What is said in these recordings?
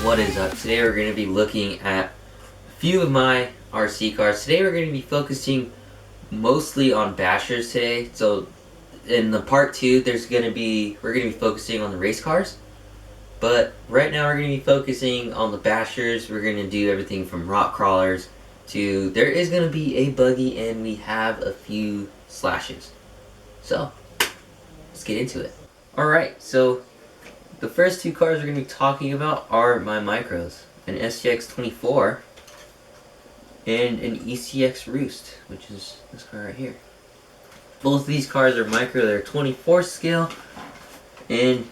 What is up? Today we're going to be looking at a few of my RC cars. Today we're going to be focusing mostly on bashers today. So in the part 2 we're going to be focusing on the race cars. But right now we're going to be focusing on the bashers. We're going to do everything from rock crawlers to there is going to be a buggy, and we have a few slashes. So let's get into it. Alright, so the first two cars we're going to be talking about are my micros, an SCX24 and an ECX Roost, which is this car right here. Both of these cars are micro, they're 24 scale, and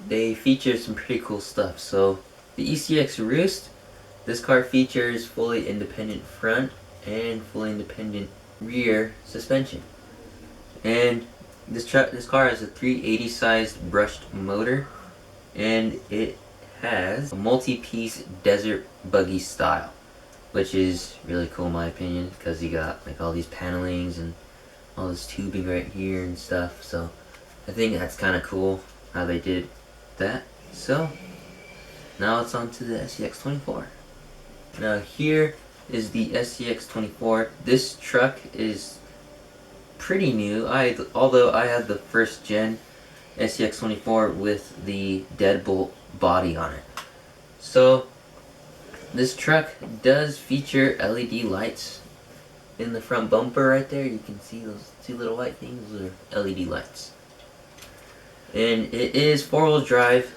they feature some pretty cool stuff. So the ECX Roost, this car features fully independent front and fully independent rear suspension. And this car has a 380 sized brushed motor, and it has a multi-piece desert buggy style, which is really cool in my opinion, because you got like all these panelings and all this tubing right here and stuff. So I think that's kind of cool how they did that. So now it's on to the SCX24. Now here is the SCX24. This truck is pretty new. Although I had the first gen SCX24 with the deadbolt body on it. So this truck does feature LED lights in the front bumper right there. You can see those two little white things. Those are LED lights. And it is 4-wheel drive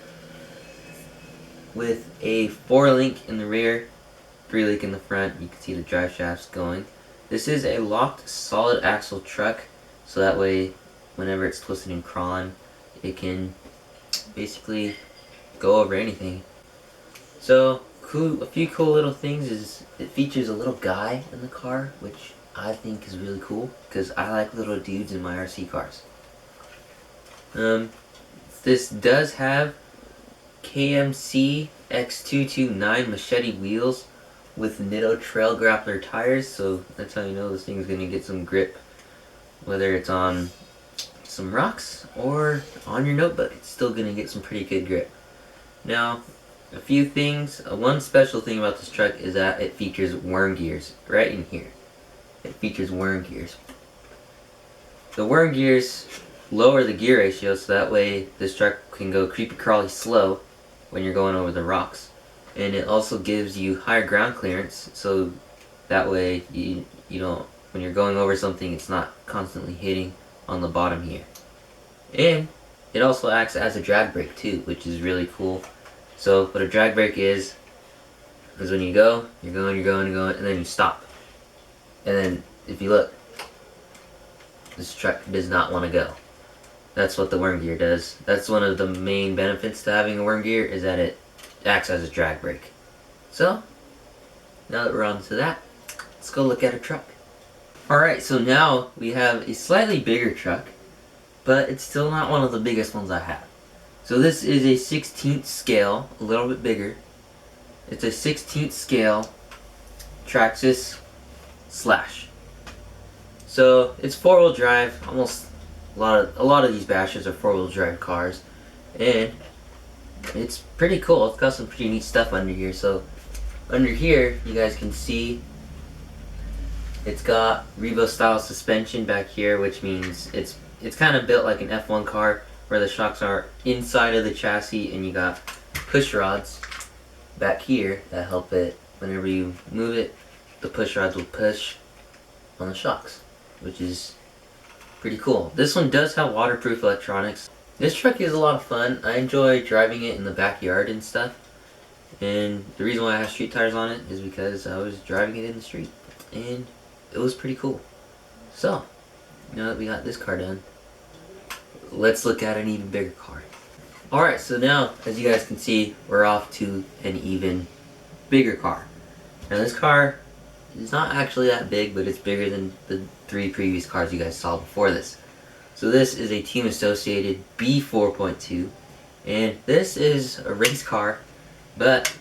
with a 4-link in the rear, 3-link in the front. You can see the drive shafts going. This is a locked solid axle truck, so that way whenever it's twisted and crawling, it can basically go over anything. So a few cool little things is it features a little guy in the car, which I think is really cool because I like little dudes in my RC cars. This does have KMC X229 machete wheels with Nitto Trail Grappler tires, so that's how you know this thing is going to get some grip, whether it's on some rocks or on your notebook. It's still going to get some pretty good grip. Now, a few things. One special thing about this truck is that it features worm gears right in here. It features worm gears. The worm gears lower the gear ratio, so that way this truck can go creepy crawly slow when you're going over the rocks. And it also gives you higher ground clearance, so that way you don't, when you're going over something, it's not constantly hitting on the bottom here. And it also acts as a drag brake too, which is really cool. So what a drag brake is when you go, you're going, and then you stop. And then if you look, this truck does not want to go. That's what the worm gear does. That's one of the main benefits to having a worm gear, is that it acts as a drag brake. So now that we're on to that, let's go look at a truck. Alright, so now we have a slightly bigger truck, but it's still not one of the biggest ones I have. So this is a 16th scale, a little bit bigger. It's a 16th scale Traxxas Slash. So it's 4-wheel drive. Almost a lot of these bashers are 4-wheel drive cars, and it's pretty cool. It's got some pretty neat stuff under here. So under here, you guys can see it's got Revo style suspension back here, which means it's kind of built like an F1 car, where the shocks are inside of the chassis, and you got push rods back here that help it. Whenever you move it, the push rods will push on the shocks, which is pretty cool. This one does have waterproof electronics. This truck is a lot of fun. I enjoy driving it in the backyard and stuff. And the reason why I have street tires on it is because I was driving it in the street, and it was pretty cool. So, now that we got this car done, let's look at an even bigger car. Alright, so now, as you guys can see, we're off to an even bigger car. Now this car is not actually that big, but it's bigger than the 3 previous cars you guys saw before this. So this is a Team Associated B4.2, and this is a race car, but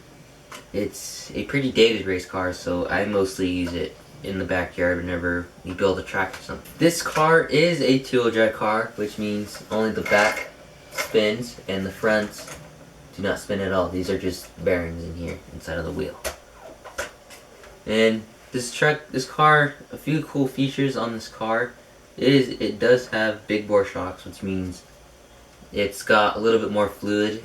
it's a pretty dated race car, so I mostly use it in the backyard whenever we build a track or something. This car is a 2-wheel drive car, which means only the back spins and the front do not spin at all. These are just bearings in here inside of the wheel. And this car, a few cool features on this car is it does have big bore shocks, which means it's got a little bit more fluid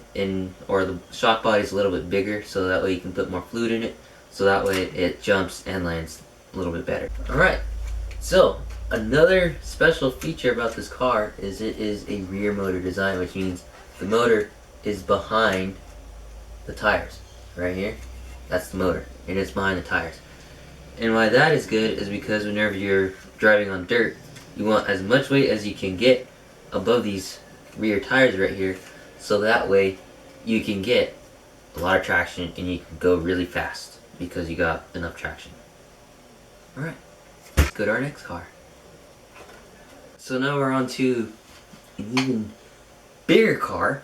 or the shock body is a little bit bigger, so that way you can put more fluid in it, so that way it jumps and lands a little bit better. Alright, so another special feature about this car is it is a rear motor design, which means the motor is behind the tires. Right here, that's the motor, and it's behind the tires. And why that is good is because whenever you're driving on dirt, you want as much weight as you can get above these rear tires right here, so that way you can get a lot of traction and you can go really fast because you got enough traction. Alright, let's go to our next car. So now we're on to an even bigger car.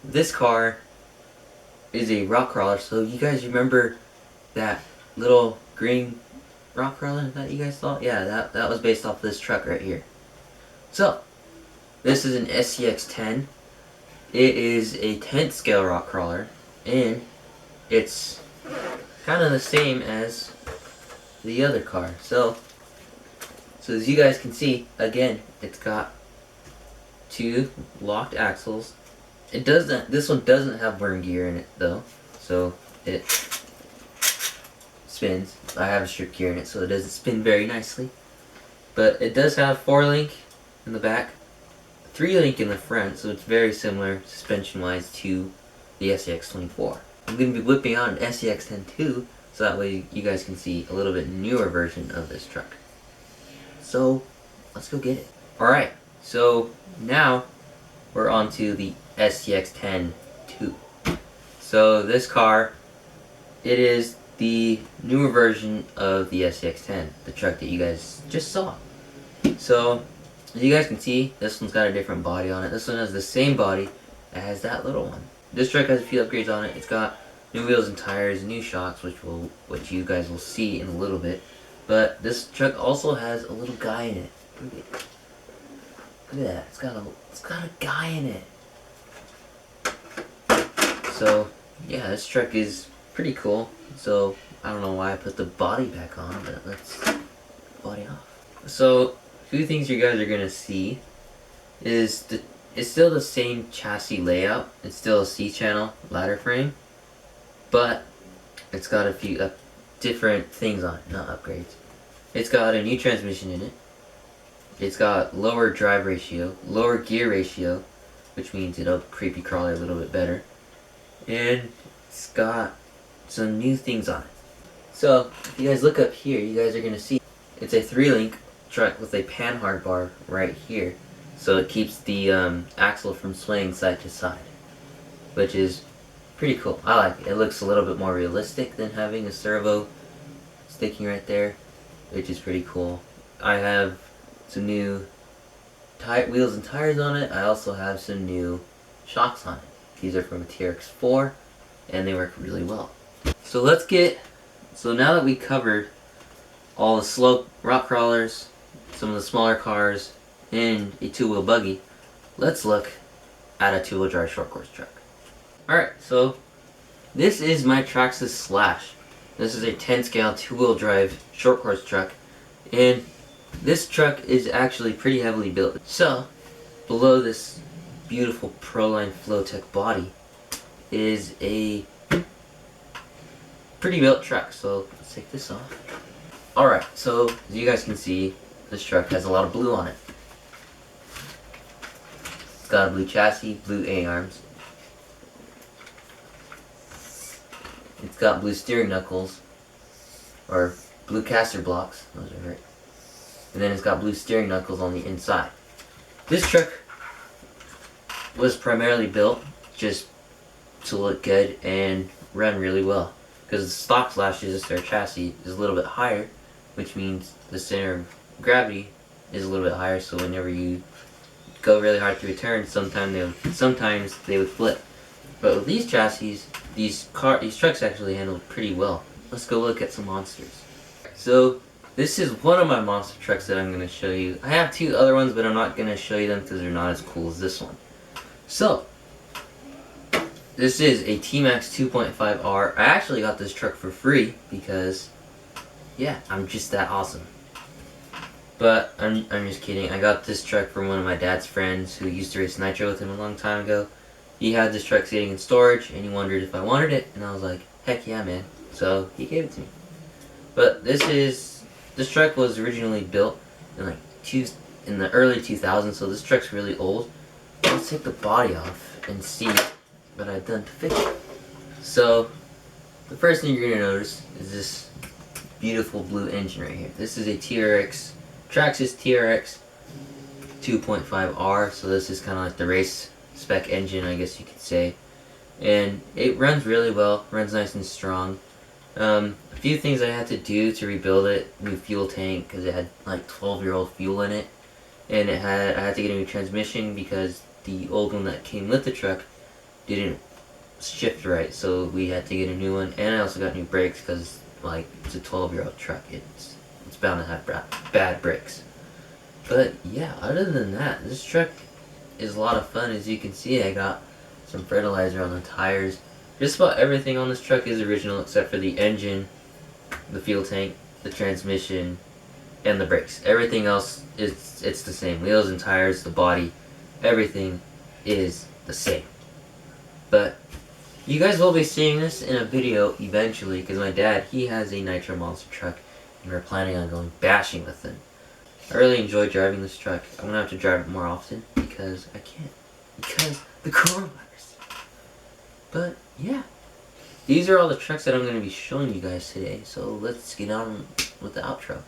This car is a rock crawler. So you guys remember that little green rock crawler that you guys saw? Yeah, that was based off this truck right here. So this is an SCX-10. It is a 10th scale rock crawler, and it's kind of the same as the other car. So as you guys can see, again, it's got two locked axles. This one doesn't have worm gear in it though, so it spins. I have a strip gear in it, so it doesn't spin very nicely. But it does have 4-link in the back, 3-link in the front, so it's very similar suspension-wise to the SCX-24. I'm going to be whipping out an SCX-10 too, so that way you guys can see a little bit newer version of this truck. So let's go get it. Alright, so now we're on to the SCX-10 2. So this car, it is the newer version of the SCX-10, the truck that you guys just saw. So as you guys can see, this one's got a different body on it. This one has the same body as that little one. This truck has a few upgrades on it. It's got new wheels and tires, new shocks, which you guys will see in a little bit. But this truck also has a little guy in it. Look at that. It's got a guy in it. So yeah, this truck is pretty cool. So I don't know why I put the body back on, but let's body off. So a few things you guys are gonna see is it's still the same chassis layout. It's still a C-channel ladder frame, but it's got a few different things on it, not upgrades. It's got a new transmission in it. It's got lower drive ratio, lower gear ratio, which means it'll creepy crawl a little bit better. And it's got some new things on it. So if you guys look up here, you guys are gonna see it's a 3-link truck with a panhard bar right here, so it keeps the axle from swaying side to side, which is pretty cool. I like it. It looks a little bit more realistic than having a servo sticking right there, which is pretty cool. I have some new wheels and tires on it. I also have some new shocks on it. These are from a TRX-4 and they work really well. So now that we covered all the slow rock crawlers, some of the smaller cars, and a 2-wheel buggy, let's look at a 2-wheel drive short course truck. Alright, so this is my Traxxas Slash. This is a 10 scale 2-wheel drive short course truck, and this truck is actually pretty heavily built. So below this beautiful Proline Flowtech body is a pretty built truck. So let's take this off. Alright, so as you guys can see, this truck has a lot of blue on it. It's got a blue chassis, blue A-arms. It's got blue steering knuckles, or blue caster blocks, those are right. And then it's got blue steering knuckles on the inside. This truck was primarily built just to look good and run really well, because the stock Slashes, their chassis is a little bit higher, which means the center of gravity is a little bit higher, so whenever you go really hard through a turn, sometimes they would flip. But with these chassis, these trucks actually handle pretty well. Let's go look at some monsters. So this is one of my monster trucks that I'm going to show you. I have 2 other ones, but I'm not going to show you them because they're not as cool as this one. So this is a T-Max 2.5R. I actually got this truck for free because, yeah, I'm just that awesome. But I'm just kidding. I got this truck from one of my dad's friends who used to race Nitro with him a long time ago. He had this truck sitting in storage, and he wondered if I wanted it, and I was like, heck yeah, man. So he gave it to me. But this truck was originally built in in the early 2000s, so this truck's really old. Let's take the body off and see what I've done to fix it. So the first thing you're gonna notice is this beautiful blue engine right here. This is a TRX, Traxxas TRX 2.5R, so this is kind of like the race spec engine, I guess you could say. And it runs really well, runs nice and strong. A few things I had to do to rebuild it: new fuel tank, because it had like 12-year-old fuel in it, and I had to get a new transmission because the old one that came with the truck didn't shift right, so we had to get a new one. And I also got new brakes because, like, it's a 12-year-old truck. It's bound to have bad brakes. But yeah, other than that, this truck is a lot of fun. As you can see, I got some fertilizer on the tires. Just about everything on this truck is original except for the engine, the fuel tank, the transmission, and the brakes. Everything else it's the same. Wheels and tires, the body, everything is the same. But you guys will be seeing this in a video eventually, because my dad, he has a Nitro Monster truck, and we're planning on going bashing with him. I really enjoy driving this truck. I'm gonna have to drive it more often because I can't, because the coronavirus. But yeah, these are all the trucks that I'm going to be showing you guys today, so let's get on with the outro.